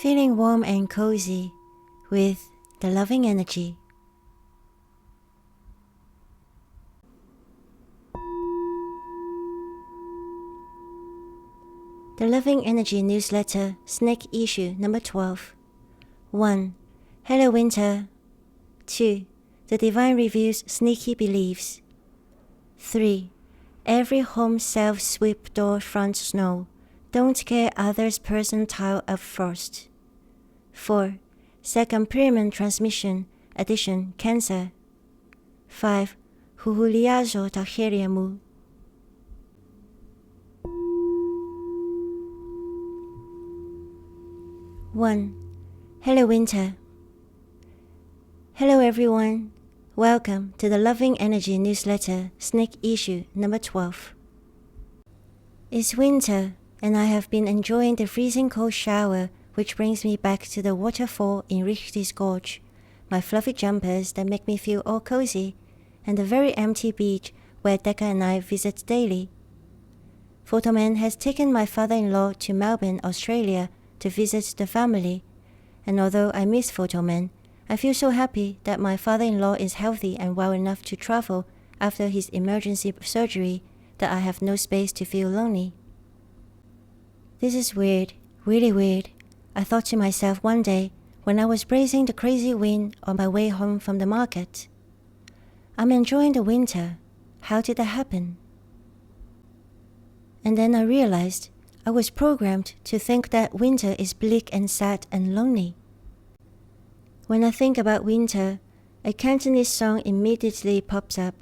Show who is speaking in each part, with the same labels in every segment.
Speaker 1: Feeling warm and cozy with the loving energy. The Loving Energy Newsletter, Sneak Issue number 12. 1. Hello Winter. 2. The Divine Reveals Sneaky Beliefs. 3. Every home self-sweep door front snow. Don't care others person tile up first. 4. Second Pyramid Transmission, Addition, Cancer. 5. Huhuliazo Tahiriamu. One. Hello Winter. Hello everyone. Welcome to the Loving Energy Newsletter, Sneak Issue number 12. It's winter, and I have been enjoying the freezing cold shower, which brings me back to the waterfall in Richti's Gorge, my fluffy jumpers that make me feel all cozy, and the very empty beach where Decca and I visit daily. Photoman has taken my father-in-law to Melbourne, Australia to visit the family, and although I miss Photoman, I feel so happy that my father-in-law is healthy and well enough to travel after his emergency surgery that I have no space to feel lonely. This is weird, really weird, I thought to myself one day when I was braving the crazy wind on my way home from the market. I'm enjoying the winter. How did that happen? And then I realized I was programmed to think that winter is bleak and sad and lonely. When I think about winter, a Cantonese song immediately pops up.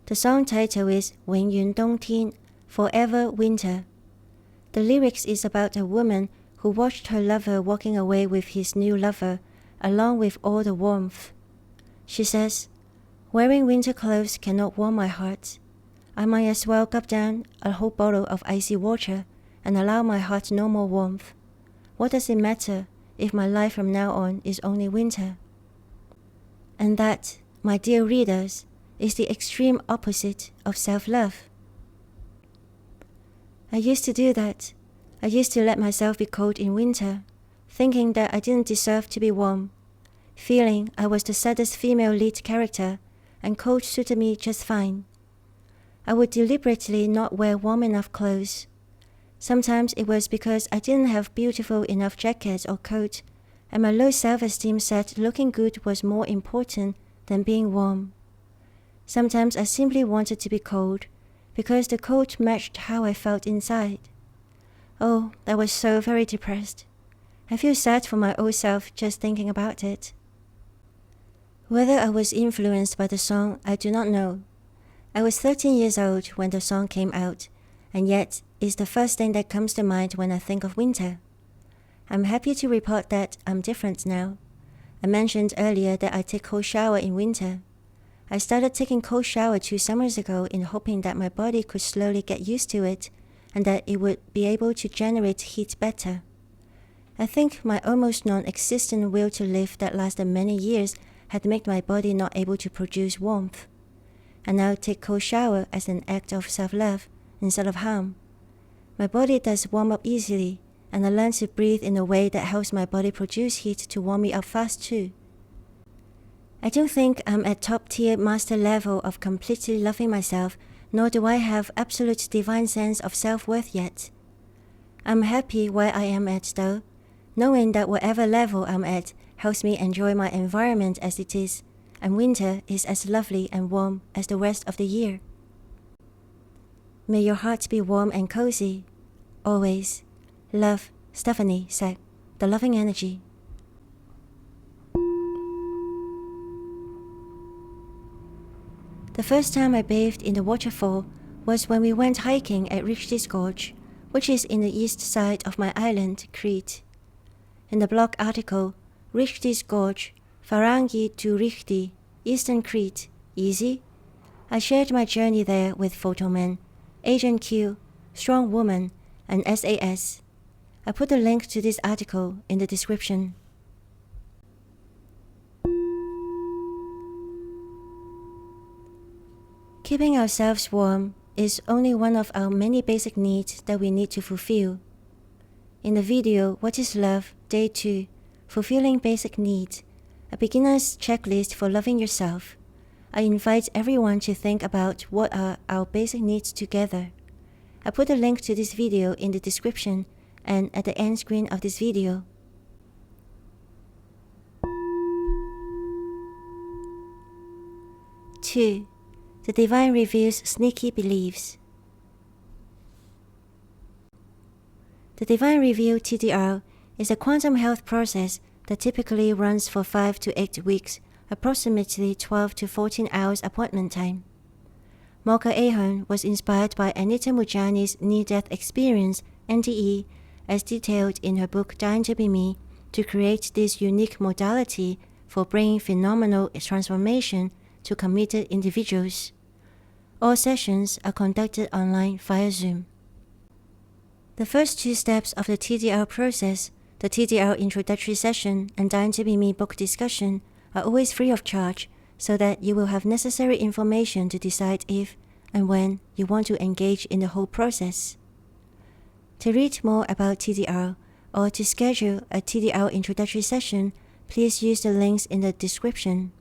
Speaker 1: The song title is 永遠冬天, Forever Winter. The lyrics is about a woman who watched her lover walking away with his new lover, along with all the warmth. She says, wearing winter clothes cannot warm my heart. I might as well gulp down a whole bottle of icy water and allow my heart no more warmth. What does it matter if my life from now on is only winter? And that, my dear readers, is the extreme opposite of self-love. I used to do that. I used to let myself be cold in winter, thinking that I didn't deserve to be warm, feeling I was the saddest female lead character and cold suited me just fine. I would deliberately not wear warm enough clothes. Sometimes it was because I didn't have beautiful enough jackets or coat, and my low self-esteem said looking good was more important than being warm. Sometimes I simply wanted to be cold, because the cold matched how I felt inside. Oh, I was so very depressed. I feel sad for my old self just thinking about it. Whether I was influenced by the song, I do not know. I was 13 years old when the song came out, and yet it's the first thing that comes to mind when I think of winter. I'm happy to report that I'm different now. I mentioned earlier that I take cold shower in winter. I started taking cold shower 2 summers ago in hoping that my body could slowly get used to it and that it would be able to generate heat better. I think my almost non-existent will to live that lasted many years had made my body not able to produce warmth. I now take cold shower as an act of self-love instead of harm. My body does warm up easily, and I learn to breathe in a way that helps my body produce heat to warm me up fast too. I don't think I'm at top-tier master level of completely loving myself, nor do I have absolute divine sense of self-worth yet. I'm happy where I am at though, knowing that whatever level I'm at helps me enjoy my environment as it is, and winter is as lovely and warm as the rest of the year. May your heart be warm and cozy. Always. Love, Stephanie said, The Loving Energy. The first time I bathed in the waterfall was when we went hiking at Richti's Gorge, which is in the east side of my island, Crete. In the blog article, Richti's Gorge, Farangi to Richti, Eastern Crete, Easy, I shared my journey there with Photoman, Agent Q, Strong Woman, and SAS. I put a link to this article in the description. Keeping ourselves warm is only one of our many basic needs that we need to fulfill. In the video What is Love? Day 2, Fulfilling Basic Needs, a beginner's checklist for loving yourself, I invite everyone to think about what are our basic needs together. I put a link to this video in the description and at the end screen of this video. Two, the divine reveals sneaky beliefs. The divine reveal TDR is a quantum health process that typically runs for 5 to 8 weeks, approximately 12 to 14 hours appointment time. Mocha Ahern was inspired by Anita Mujani's near-death experience, NDE, as detailed in her book Dying to Be Me, to create this unique modality for bringing phenomenal transformation to committed individuals. All sessions are conducted online via Zoom. The first 2 steps of the TDR process, the TDR introductory session and Dying to Be Me book discussion, are always free of charge so that you will have necessary information to decide if and when you want to engage in the whole process. To read more about TDR or to schedule a TDR introductory session, please use the links in the description.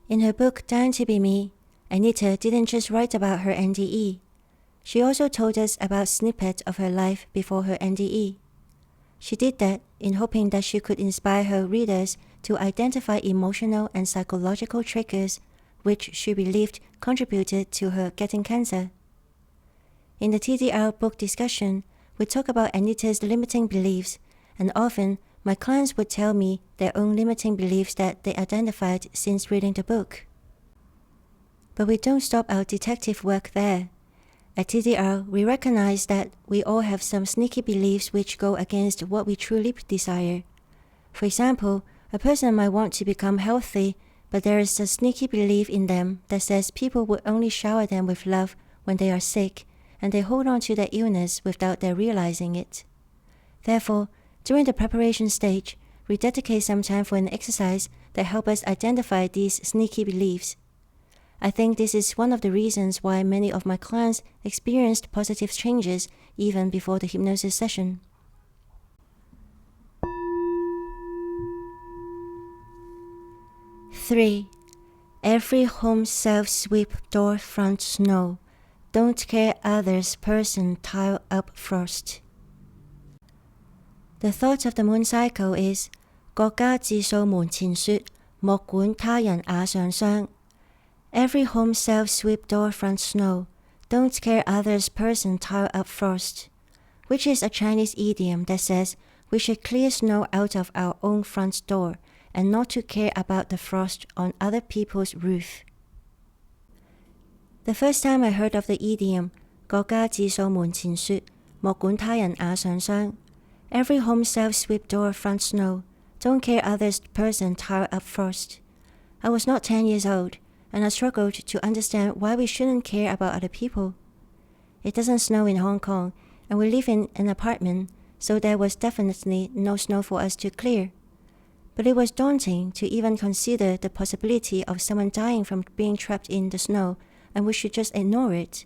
Speaker 1: In her book Dying to Be Me, Anita didn't just write about her NDE. She also told us about snippets of her life before her NDE. She did that in hoping that she could inspire her readers to identify emotional and psychological triggers which she believed contributed to her getting cancer. In the TDR book discussion, we talk about Anita's limiting beliefs, and often my clients would tell me their own limiting beliefs that they identified since reading the book. But we don't stop our detective work there. At TDR, we recognize that we all have some sneaky beliefs which go against what we truly desire. For example, a person might want to become healthy, but there is a sneaky belief in them that says people will only shower them with love when they are sick, and they hold on to their illness without their realizing it. Therefore, during the preparation stage, we dedicate some time for an exercise that helps us identify these sneaky beliefs. I think this is one of the reasons why many of my clients experienced positive changes even before the hypnosis session. Three, every home self-sweep door front snow. Don't care others person tile up frost. The thought of the moon cycle is 各家自掃門前雪，莫管他人瓦上霜. Every home self-sweep door front snow. Don't care others person tile up frost, which is a Chinese idiom that says we should clear snow out of our own front door and not to care about the frost on other people's roof. The first time I heard of the idiom 各家自掃門前雪，莫管他人瓦上霜. Every home self-sweep door front snow. Don't care others person tile up frost. I was not 10 years old, and I struggled to understand why we shouldn't care about other people. It doesn't snow in Hong Kong, and we live in an apartment, so there was definitely no snow for us to clear. But it was daunting to even consider the possibility of someone dying from being trapped in the snow, and we should just ignore it.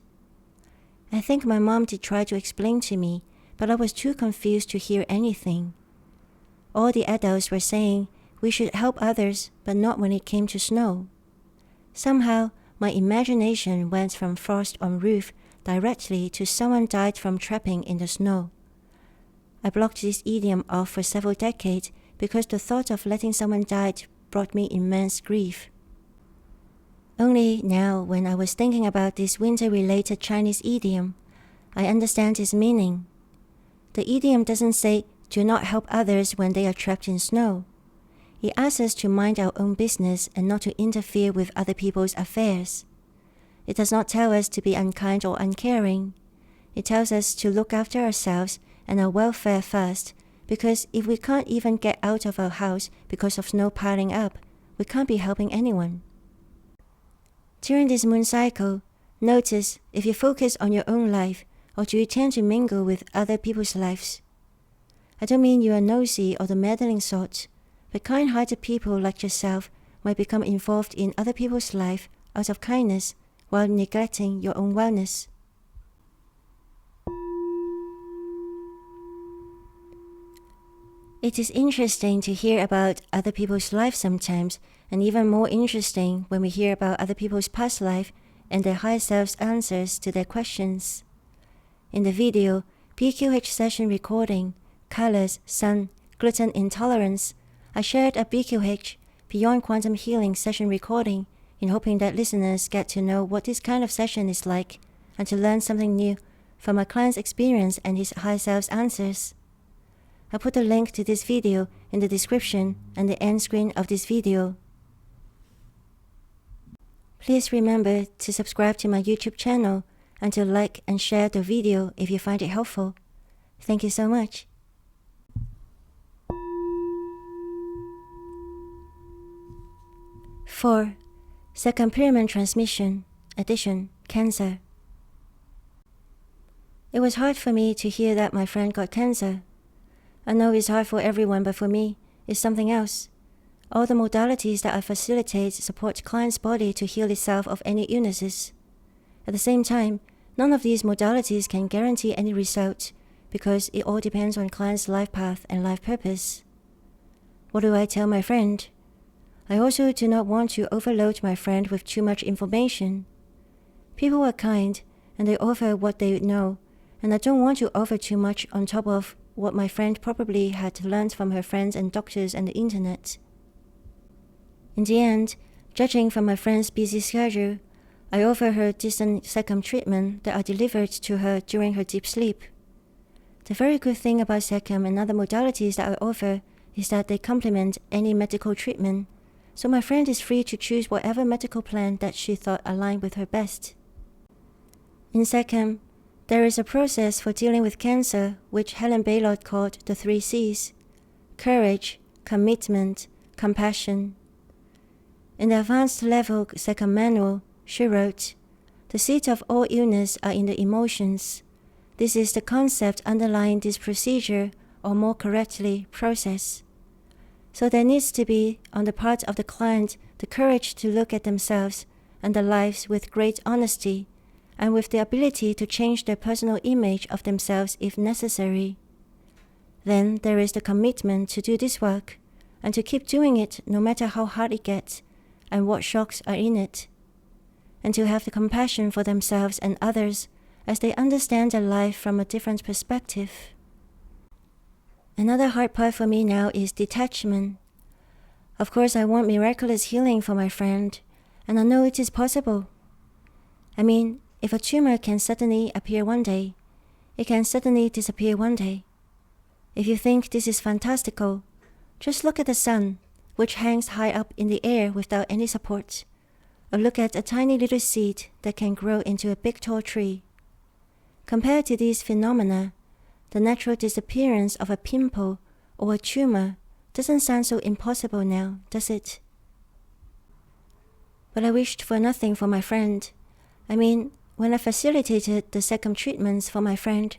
Speaker 1: I think my mom did try to explain to me, but I was too confused to hear anything. All the adults were saying we should help others, but not when it came to snow. Somehow, my imagination went from frost on roof directly to someone died from trapping in the snow. I blocked this idiom off for several decades because the thought of letting someone die brought me immense grief. Only now, when I was thinking about this winter-related Chinese idiom, I understand its meaning. The idiom doesn't say, do not help others when they are trapped in snow. It asks us to mind our own business and not to interfere with other people's affairs. It does not tell us to be unkind or uncaring. It tells us to look after ourselves and our welfare first, because if we can't even get out of our house because of snow piling up, we can't be helping anyone. During this moon cycle, notice if you focus on your own life or do you tend to mingle with other people's lives. I don't mean you are nosy or the meddling sort, but kind-hearted people like yourself might become involved in other people's life out of kindness while neglecting your own wellness. It is interesting to hear about other people's lives sometimes, and even more interesting when we hear about other people's past life and their higher self's answers to their questions. In the video, BQH session recording, Colors, Sun, Gluten Intolerance, I shared a BQH, Beyond Quantum Healing session recording in hoping that listeners get to know what this kind of session is like and to learn something new from my client's experience and his higher self's answers. I'll put a link to this video in the description and the end screen of this video. Please remember to subscribe to my YouTube channel and to like and share the video if you find it helpful. Thank you so much. Four, second pyramid transmission, addition, cancer. It was hard for me to hear that my friend got cancer. I know it's hard for everyone, but for me, it's something else. All the modalities that I facilitate support client's body to heal itself of any illnesses. At the same time, none of these modalities can guarantee any result because it all depends on client's life path and life purpose. What do I tell my friend? I also do not want to overload my friend with too much information. People are kind and they offer what they know, and I don't want to offer too much on top of what my friend probably had learned from her friends and doctors and the internet. In the end, judging from my friend's busy schedule, I offer her distant second treatment that I delivered to her during her deep sleep. The very good thing about second and other modalities that I offer is that they complement any medical treatment, so my friend is free to choose whatever medical plan that she thought aligned with her best. In second, there is a process for dealing with cancer which Helen Baylor called the 3 C's: courage, commitment, compassion. In the advanced level second manual, she wrote, "The seat of all illness are in the emotions. This is the concept underlying this procedure, or more correctly, process. So there needs to be, on the part of the client, the courage to look at themselves and their lives with great honesty, and with the ability to change their personal image of themselves if necessary. Then there is the commitment to do this work, and to keep doing it no matter how hard it gets, and what shocks are in it. And to have the compassion for themselves and others as they understand their life from a different perspective." Another hard part for me now is detachment. Of course, I want miraculous healing for my friend, and I know it is possible. I mean, if a tumor can suddenly appear one day, it can suddenly disappear one day. If you think this is fantastical, just look at the sun, which hangs high up in the air without any support, or look at a tiny little seed that can grow into a big tall tree. Compared to these phenomena, the natural disappearance of a pimple or a tumor doesn't sound so impossible now, does it? But I wished for nothing for my friend. I mean, when I facilitated the second treatments for my friend,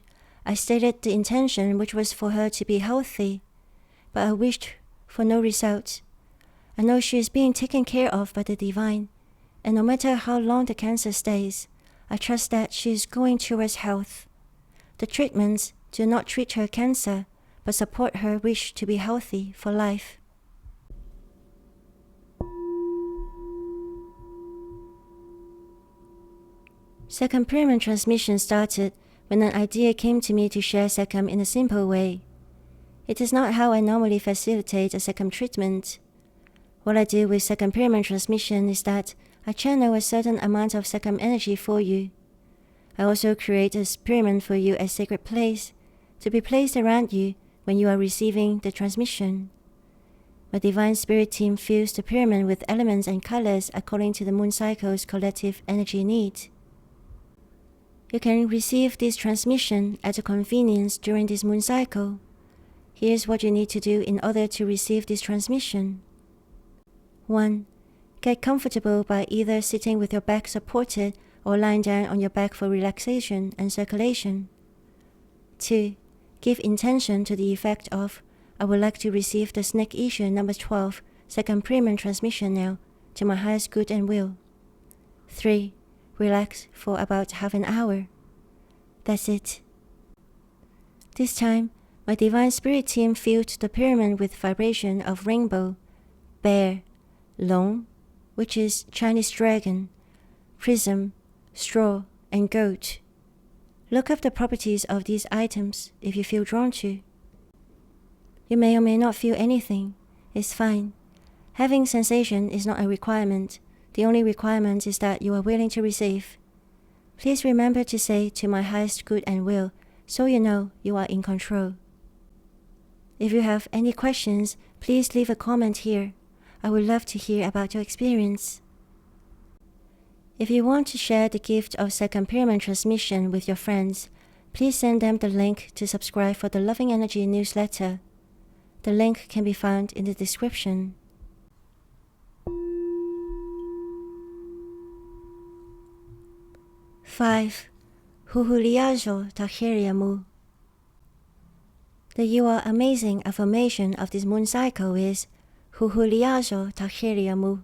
Speaker 1: I stated the intention, which was for her to be healthy, but I wished for no result. I know she is being taken care of by the divine, and no matter how long the cancer stays, I trust that she is going towards health. The treatments do not treat her cancer, but support her wish to be healthy for life. Second pyramid transmission started when an idea came to me to share second in a simple way. It is not how I normally facilitate a second treatment. What I do with second pyramid transmission is that I channel a certain amount of second energy for you. I also create a pyramid for you as sacred place to be placed around you when you are receiving the transmission. My Divine Spirit team fills the pyramid with elements and colors according to the moon cycle's collective energy need. You can receive this transmission at your convenience during this moon cycle. Here's what you need to do in order to receive this transmission. 1. Get comfortable by either sitting with your back supported or lying down on your back for relaxation and circulation. 2. Give intention to the effect of, I would like to receive the snake issue number 12, second pyramid transmission now, to my highest good and will. 3. relax for about half an hour. That's it. This time, my Divine Spirit team filled the pyramid with vibration of rainbow, bear, long, which is Chinese dragon, prism, straw, and goat. Look up the properties of these items if you feel drawn to. You may or may not feel anything. It's fine. Having sensation is not a requirement. The only requirement is that you are willing to receive. Please remember to say to my highest good and will, so you know you are in control. If you have any questions, please leave a comment here. I would love to hear about your experience. If you want to share the gift of second pyramid transmission with your friends, please send them the link to subscribe for the Loving Energy newsletter. The link can be found in the description. Five, Huhuliajo Tahiriamu. The "You are amazing" affirmation of this moon cycle is Huhuliajo Tahiriamu,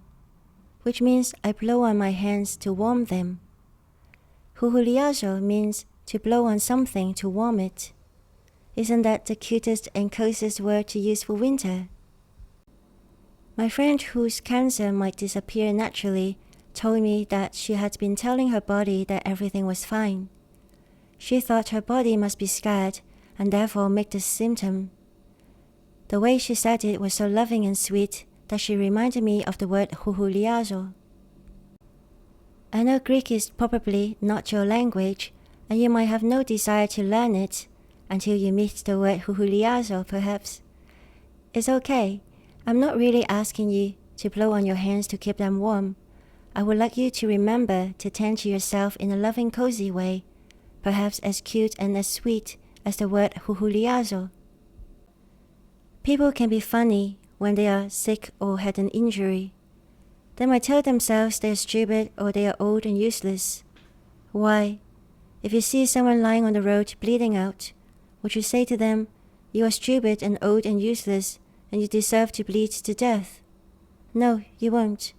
Speaker 1: which means I blow on my hands to warm them. Huhuliajo means to blow on something to warm it. Isn't that the cutest and coziest word to use for winter? My friend whose cancer might disappear naturally told me that she had been telling her body that everything was fine. She thought her body must be scared and therefore make the symptom. The way she said it was so loving and sweet that she reminded me of the word huhuliazo. I know Greek is probably not your language, and you might have no desire to learn it until you meet the word huhuliazo, perhaps. It's okay. I'm not really asking you to blow on your hands to keep them warm. I would like you to remember to tend to yourself in a loving, cozy way, perhaps as cute and as sweet as the word huhuliazo. People can be funny when they are sick or had an injury. They might tell themselves they are stupid or they are old and useless. Why? If you see someone lying on the road bleeding out, would you say to them, "You are stupid and old and useless, and you deserve to bleed to death"? No, you won't.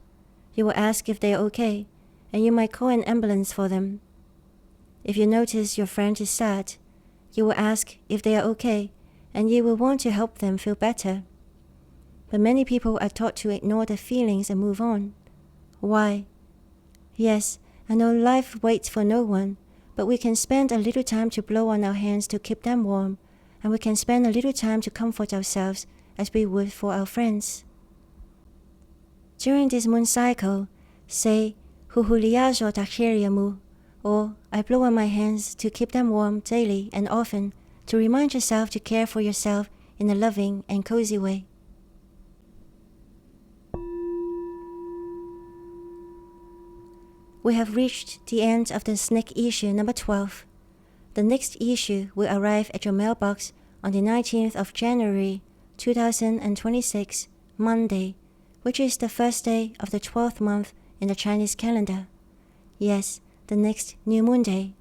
Speaker 1: You will ask if they are okay, and you might call an ambulance for them. If you notice your friend is sad, you will ask if they are okay, and you will want to help them feel better. But many people are taught to ignore their feelings and move on. Why? Yes, I know life waits for no one, but we can spend a little time to blow on our hands to keep them warm, and we can spend a little time to comfort ourselves as we would for our friends. During this moon cycle, say Huhuliajo Tahiriamu, or I blow on my hands to keep them warm daily and often to remind yourself to care for yourself in a loving and cozy way. We have reached the end of the snake issue number 12. The next issue will arrive at your mailbox on the 19th of January 2026, Monday, which is the first day of the 12th month in the Chinese calendar. Yes, the next new moon day.